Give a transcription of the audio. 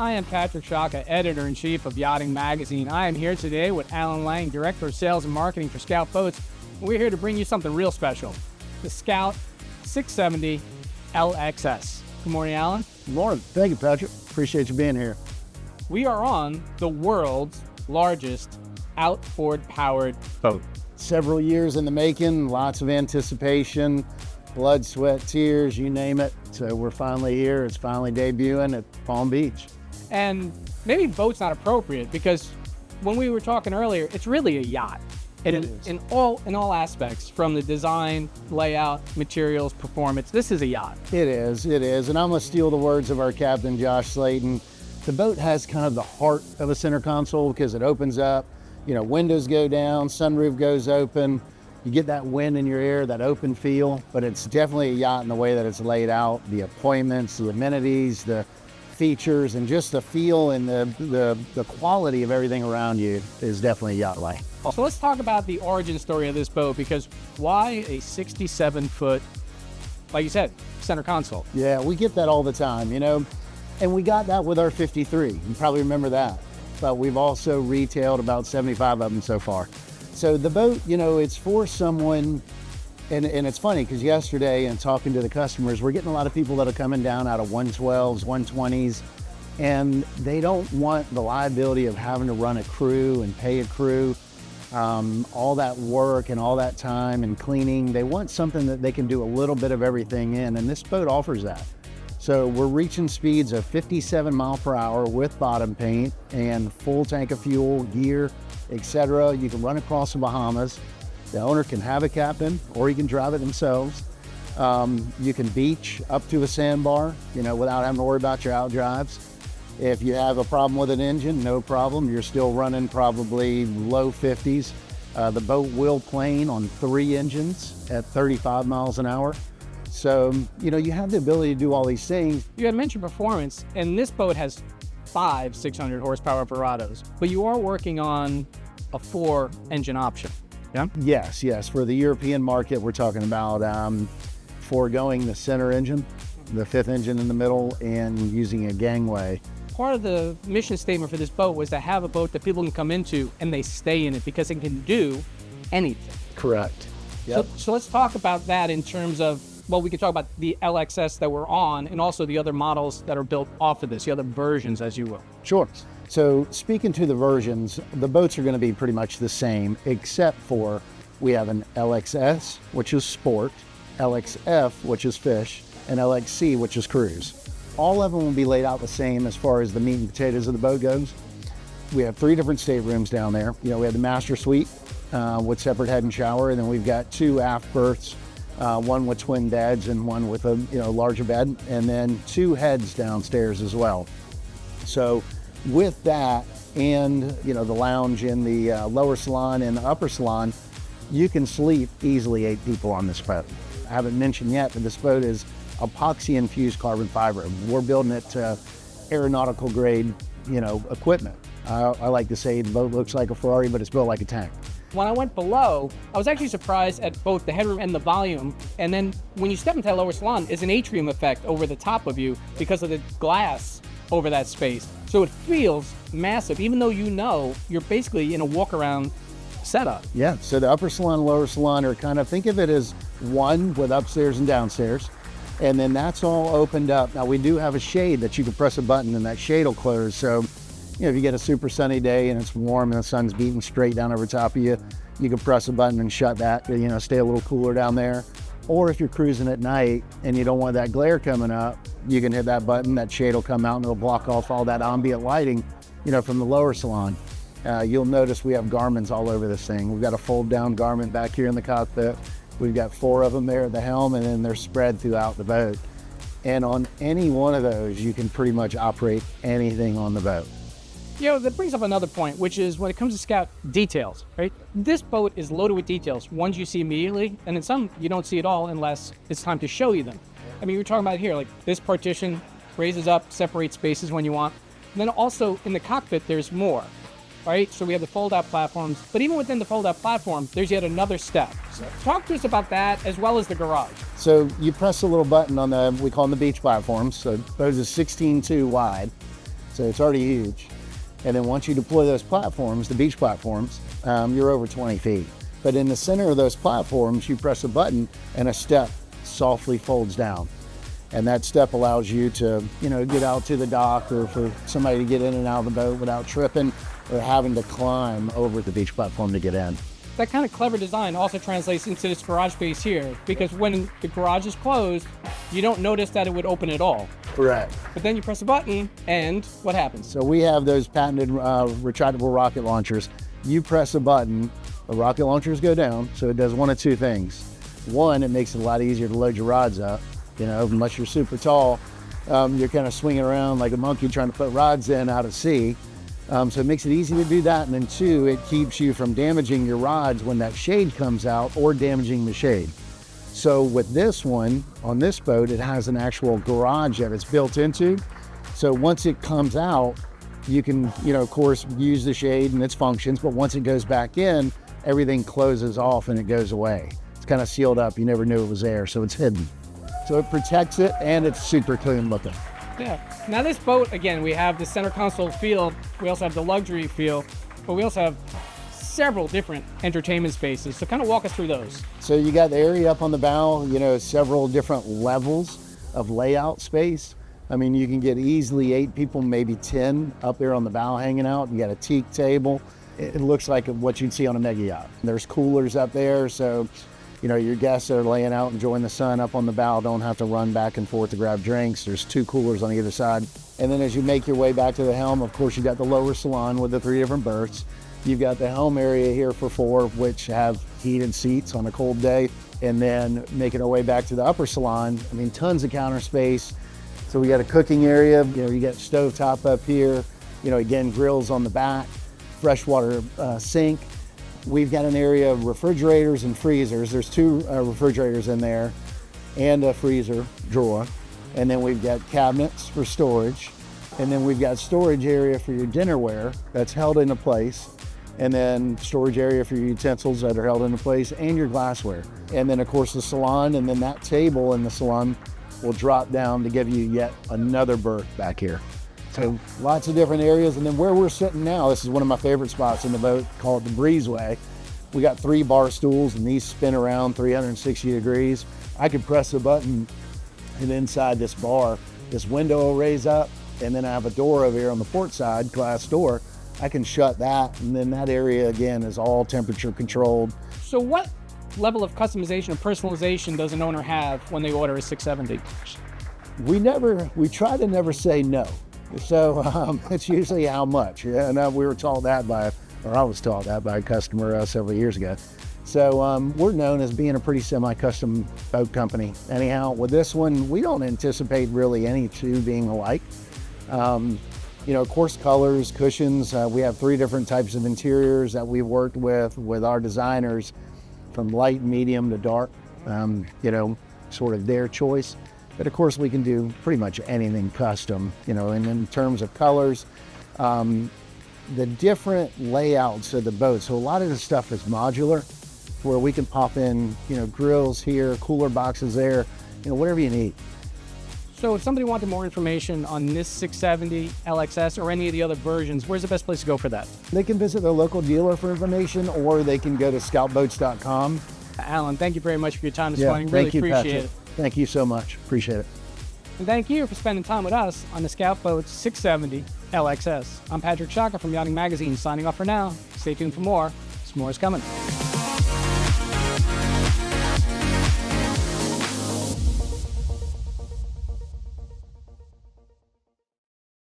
I am Patrick Shaka, Editor-in-Chief of Yachting Magazine. I am here today with Alan Lang, Director of Sales and Marketing for Scout Boats. We're here to bring you something real special, the Scout 670 LXS. Good morning, Alan. Good morning. Thank you, Patrick. Appreciate you being here. We are on the world's largest outboard-powered boat. Several years in the making, lots of anticipation, blood, sweat, tears, you name it. So we're finally here. It's finally debuting at Palm Beach. And maybe boat's not appropriate because when we were talking earlier, it's really a yacht. In all aspects, from the design, layout, materials, performance, this is a yacht. It is. And I'm going to steal the words of our captain, Josh Slayton. The boat has kind of the heart of a center console because it opens up, windows go down, sunroof goes open. You get that wind in your ear, that open feel, but it's definitely a yacht in the way that it's laid out. The appointments, the amenities, the features, and just the feel and the quality of everything around you is definitely yacht-like. So let's talk about the origin story of this boat, because why a 67-foot, like you said, center console? Yeah, we get that all the time, and we got that with our 53. You probably remember that, but we've also retailed about 75 of them so far. So the boat, it's for someone, and it's funny because yesterday and talking to the customers, we're getting a lot of people that are coming down out of 112s, 120s, and they don't want the liability of having to run a crew and pay a crew, all that work and all that time and cleaning. They want something that they can do a little bit of everything in, and this boat offers that. So we're reaching speeds of 57 miles per hour with bottom paint and full tank of fuel, gear, etc. You can run across the Bahamas. The owner can have a captain, or you can drive it themselves. You can beach up to a sandbar, without having to worry about your outdrives. If you have a problem with an engine, no problem. You're still running probably low 50s. The boat will plane on 3 engines at 35 miles an hour. So, you have the ability to do all these things. You had mentioned performance, and this boat has 5 600 horsepower Verados, but you are working on a 4-engine option, yeah? Yes. For the European market, we're talking about foregoing the center engine, the 5th engine in the middle, and using a gangway. Part of the mission statement for this boat was to have a boat that people can come into and they stay in it because it can do anything. Correct. Yep. So let's talk about that in terms of, we can talk about the LXS that we're on and also the other models that are built off of this, the other versions, as you will. Sure. So speaking to the versions, the boats are going to be pretty much the same, except for we have an LXS, which is sport, LXF, which is fish, and LXC, which is cruise. All of them will be laid out the same as far as the meat and potatoes of the boat goes. We have 3 different staterooms down there. We have the master suite with separate head and shower, and then we've got 2 aft berths, one with twin beds and one with a larger bed, and then 2 heads downstairs as well. So with that and the lounge in the lower salon and the upper salon, you can sleep easily 8 people on this boat. I haven't mentioned yet, but this boat is epoxy infused carbon fiber. We're building it to aeronautical grade equipment. I like to say the boat looks like a Ferrari, but it's built like a tank. When I went below, I was actually surprised at both the headroom and the volume. And then when you step into that lower salon, it's an atrium effect over the top of you because of the glass over that space. So it feels massive, even though you're basically in a walk-around setup. Yeah, so the upper salon and lower salon are kind of, think of it as one with upstairs and downstairs. And then that's all opened up. Now we do have a shade that you can press a button and that shade will close. So, if you get a super sunny day and it's warm and the sun's beating straight down over top of you, you can press a button and shut that, stay a little cooler down there. Or if you're cruising at night and you don't want that glare coming up, you can hit that button, that shade will come out and it'll block off all that ambient lighting, from the lower salon. You'll notice we have garments all over this thing. We've got a fold down garment back here in the cockpit. We've got 4 of them there at the helm, and then they're spread throughout the boat. And on any one of those, you can pretty much operate anything on the boat. That brings up another point, which is when it comes to Scout details, right? This boat is loaded with details, ones you see immediately, and in some you don't see at all unless it's time to show you them. I mean, you're talking about here, like this partition raises up, separates spaces when you want. And then also in the cockpit, there's more, right? So we have the fold-out platforms, but even within the fold-out platform, there's yet another step. So talk to us about that as well as the garage. So you press a little button on we call them the beach platforms. So those are 16.2 wide. So it's already huge. And then once you deploy those platforms, the beach platforms, you're over 20 feet. But in the center of those platforms, you press a button and a step softly folds down. And that step allows you to, get out to the dock, or for somebody to get in and out of the boat without tripping or having to climb over the beach platform to get in. That kind of clever design also translates into this garage space here, because when the garage is closed, you don't notice that it would open at all. Correct. But then you press a button, and what happens? So we have those patented retractable rocket launchers. You press a button, the rocket launchers go down, so it does one of two things. One, it makes it a lot easier to load your rods up. Unless you're super tall, you're kind of swinging around like a monkey trying to put rods in out of sea. So it makes it easy to do that. And then two, it keeps you from damaging your rods when that shade comes out or damaging the shade. So with this one, on this boat, it has an actual garage that it's built into. So once it comes out, you can, of course, use the shade and its functions, but once it goes back in, everything closes off and it goes away. It's kind of sealed up. You never knew it was there, so it's hidden. So it protects it, and it's super clean looking. Yeah. Now this boat, again, we have the center console feel. We also have the luxury feel, but we also have several different entertainment spaces. So kind of walk us through those. So you got the area up on the bow, several different levels of layout space. I mean, you can get easily 8 people, maybe 10 up there on the bow hanging out. You got a teak table. It looks like what you'd see on a mega yacht. There's coolers up there, so your guests that are laying out enjoying the sun up on the bow don't have to run back and forth to grab drinks. There's 2 coolers on either side. And then as you make your way back to the helm, of course, you got the lower salon with the 3 different berths. You've got the helm area here for 4, which have heated seats on a cold day. And then making our way back to the upper salon, tons of counter space. So we got a cooking area, you got stovetop up here, again, grills on the back, freshwater sink. We've got an area of refrigerators and freezers. There's 2 refrigerators in there and a freezer drawer. And then we've got cabinets for storage. And then we've got storage area for your dinnerware that's held into place. And then storage area for your utensils that are held into place and your glassware. And then of course the salon, and then that table in the salon will drop down to give you yet another berth back here. So lots of different areas. And then where we're sitting now, this is one of my favorite spots in the boat, called the breezeway. We got 3 bar stools, and these spin around 360 degrees. I could press a button, and inside this bar, this window will raise up, and then I have a door over here on the port side, glass door. I can shut that, and then that area again is all temperature controlled. So what level of customization or personalization does an owner have when they order a 670? We try to never say no. So it's usually how much. Yeah, and I was taught that by a customer several years ago. So we're known as being a pretty semi-custom boat company. Anyhow, with this one, we don't anticipate really any 2 being alike. Of course, colors, cushions. We have 3 different types of interiors that we've worked with our designers, from light, medium to dark, sort of their choice. But of course, we can do pretty much anything custom, and in terms of colors, the different layouts of the boat. So a lot of the stuff is modular, where we can pop in, grills here, cooler boxes there, whatever you need. So if somebody wanted more information on this 670 LXS or any of the other versions, where's the best place to go for that? They can visit their local dealer for information, or they can go to scoutboats.com. Alan, thank you very much for your time this Yeah, morning. thank Really you, appreciate Patrick. it. Thank you so much. Appreciate it. And thank you for spending time with us on the Scout Boat 670 LXS. I'm Patrick Shaka from Yachting Magazine, signing off for now. Stay tuned for more. Some more is coming.